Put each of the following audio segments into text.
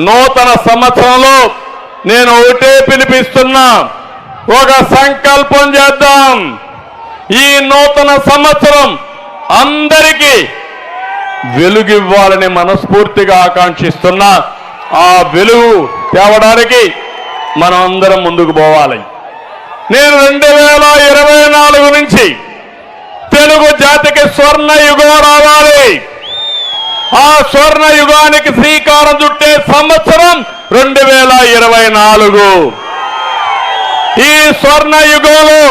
నూతన సంవత్సరంలో నేను ఒకటే పిలిపిస్తున్నా, ఒక సంకల్పం చేద్దాం. ఈ నూతన సంవత్సరం అందరికీ వెలుగివ్వాలని మనస్ఫూర్తిగా ఆకాంక్షిస్తున్నా. ఆ వెలుగు తేవడానికి మనం అందరం ముందుకు పోవాలి. నేను 2024 నుంచి తెలుగు జాతికి స్వర్ణ యుగం రావాలి. ఆ స్వర్ణ యుగానికి శ్రీకారం చుట్టే సంవత్సరం 2024. ఈ స్వర్ణ యుగంలో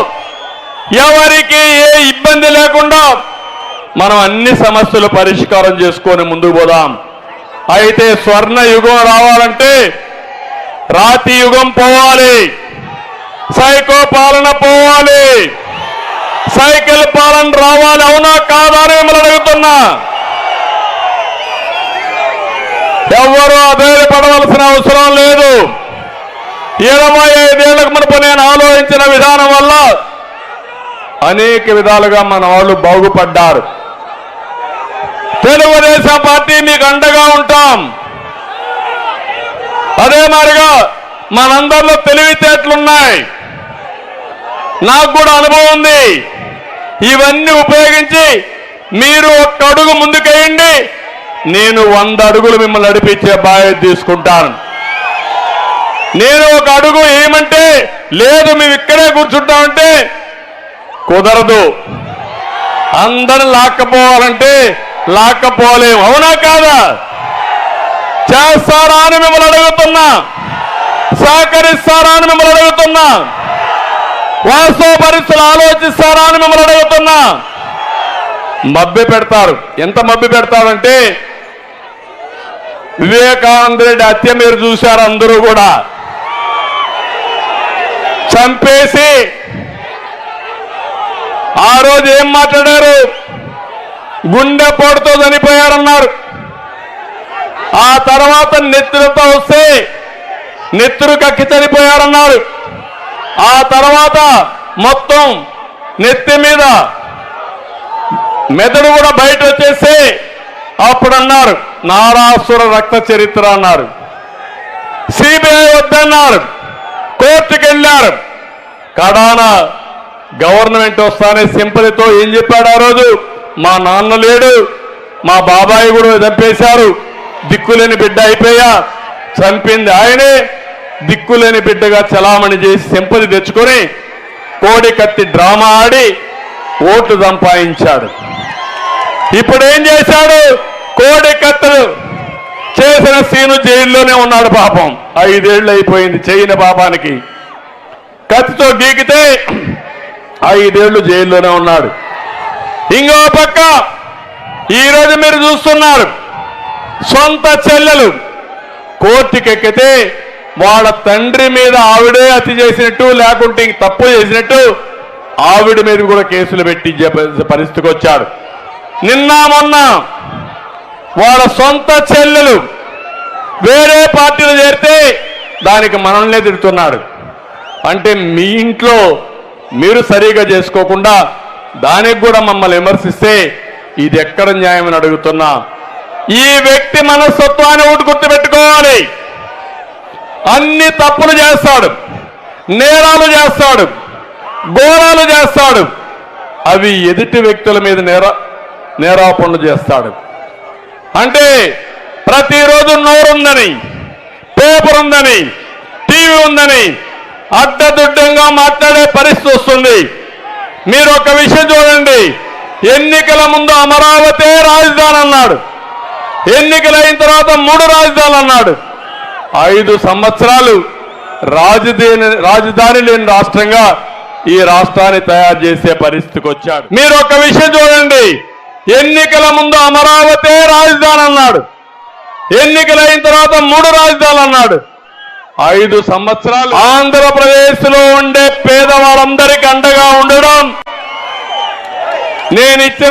ఎవరికి ఏ ఇబ్బంది లేకుండా మనం అన్ని సమస్యలు పరిష్కారం చేసుకొని ముందుకు పోదాం. అయితే స్వర్ణ యుగం రావాలంటే రాతి యుగం పోవాలి, సైకో పాలన పోవాలి, సైకిల్ పాలన రావాలి. అవునా కాదా అని మిమ్మల్ని అడుగుతున్నా. ఎవరు అధైర్యపడవలసిన అవసరం లేదు. 25 ఏళ్లకు మునుపు నేను ఆలోచించిన విధానం వల్ల అనేక విధాలుగా మన వాళ్ళు బాగుపడ్డారు. తెలుగుదేశం పార్టీ మీకు అండగా ఉంటాం. అదే మాదిరిగా మనందరిలో తెలివితేటలున్నాయి, నాకు కూడా అనుభవం ఉంది. ఇవన్నీ ఉపయోగించి మీరు ఒక్క అడుగు ముందుకేయండి, నేను 100 అడుగులు మిమ్మల్ని నడిపించే బాధ్యత తీసుకుంటాను. నేను ఒక అడుగు ఏమంటే లేదు మేము ఇక్కడే కూర్చుంటామంటే కుదరదు. అందరూ లాక్కపోవాలంటే లాక్కపోలేము. అవునా కాదా? చేస్తారా అని మిమ్మల్ని అడుగుతున్నా, సహకరిస్తారా అని మిమ్మల్ని అడుగుతున్నా, వాస్తవ పరిస్థితులు ఆలోచిస్తారా అని మిమ్మల్ని అడుగుతున్నా. మభ్య పెడతారు. ఎంత మభ్య పెడతారంటే వివేకానంద రెడ్డి హత్య మీరు చూశారు. అందరూ కూడా చంపేసి ఆ రోజు ఏం మాట్లాడారు? గుండెపోటుతో చనిపోయారన్నారు. ఆ తర్వాత నెత్తురుతో వస్తే నెత్తురు కక్కి చనిపోయారన్నారు. ఆ తర్వాత మొత్తం నెత్తి మీద మెదడు కూడా బయట వచ్చేసి అప్పుడు అన్నారు నారాసుర రక్త చరిత్ర అన్నారు. సిబిఐ వద్దన్నారు, కోర్టుకు వెళ్ళారు. కడాన గవర్నమెంట్ వస్తానే సింపతితో ఏం చెప్పాడు ఆ రోజు? మా నాన్న లేడు, మా బాబాయి కూడా చంపేశారు, దిక్కులేని బిడ్డ అయిపోయా, చంపింది ఆయనే, దిక్కులేని బిడ్డగా చలామణి చేసి సింపతి తెచ్చుకొని కోడి కత్తి డ్రామా ఆడి ఓట్లు సంపాదించాడు. ఇప్పుడు ఏం చేశాడు? కోడి కత్తులు చేసిన సీను జైల్లోనే ఉన్నాడు. పాపం 5 ఏళ్ళు అయిపోయింది చేయని పాపానికి. కత్తితో గీకితే 5 ఏళ్ళు జైల్లోనే ఉన్నాడు. ఇంకో పక్క ఈరోజు మీరు చూస్తున్నారు, సొంత చెల్లెలు కోర్టుకెక్కితే వాళ్ళ తండ్రి మీద ఆవిడే హత్య చేసినట్టు లేకుంటే తప్పు చేసినట్టు ఆవిడ మీద కూడా కేసులు పెట్టించే పరిస్థితికి వచ్చాడు. నిన్న మొన్న వాళ్ళ సొంత చెల్లెలు వేరే పార్టీలు చేరితే దానికి మనల్నే తిడుతున్నాడు. అంటే మీ ఇంట్లో మీరు సరిగా చేసుకోకుండా దానికి కూడా మమ్మల్ని విమర్శిస్తే ఇది ఎక్కడ న్యాయమని అడుగుతున్నా. ఈ వ్యక్తి మనస్తత్వాన్ని ఒకటి గుర్తుపెట్టుకోవాలి. అన్ని తప్పులు చేస్తాడు, నేరాలు చేస్తాడు, ఘోరాలు చేస్తాడు. అవి ఎదుటి వ్యక్తుల మీద నేరాపణలు చేస్తాడు. అంటే ప్రతిరోజు నోరుందని, పేపర్ ఉందని, టీవీ ఉందని అడ్డదుడ్డంగా మాట్లాడే పరిస్థితి వస్తుంది. మీరు ఒక విషయం చూడండి, ఎన్నికల ముందు అమరావతి రాజధాని అన్నాడు, ఎన్నికలైన తర్వాత 3 రాజధానులు అన్నాడు. 5 సంవత్సరాలు రాజధాని లేని రాష్ట్రంగా ఈ రాష్ట్రాన్ని తయారు చేసే పరిస్థితికి వచ్చాడు. మీరు ఒక విషయం చూడండి, ఎన్నికల ముందు అమరావతి రాజధాని అన్నాడు, ఎన్నికలైన తర్వాత 3 రాజధానులు అన్నాడు. 5 సంవత్సరాలు ఆంధ్రప్రదేశ్లో ఉండే పేదవాళ్ళందరికీ అండగా ఉండడం నేను ఇచ్చిన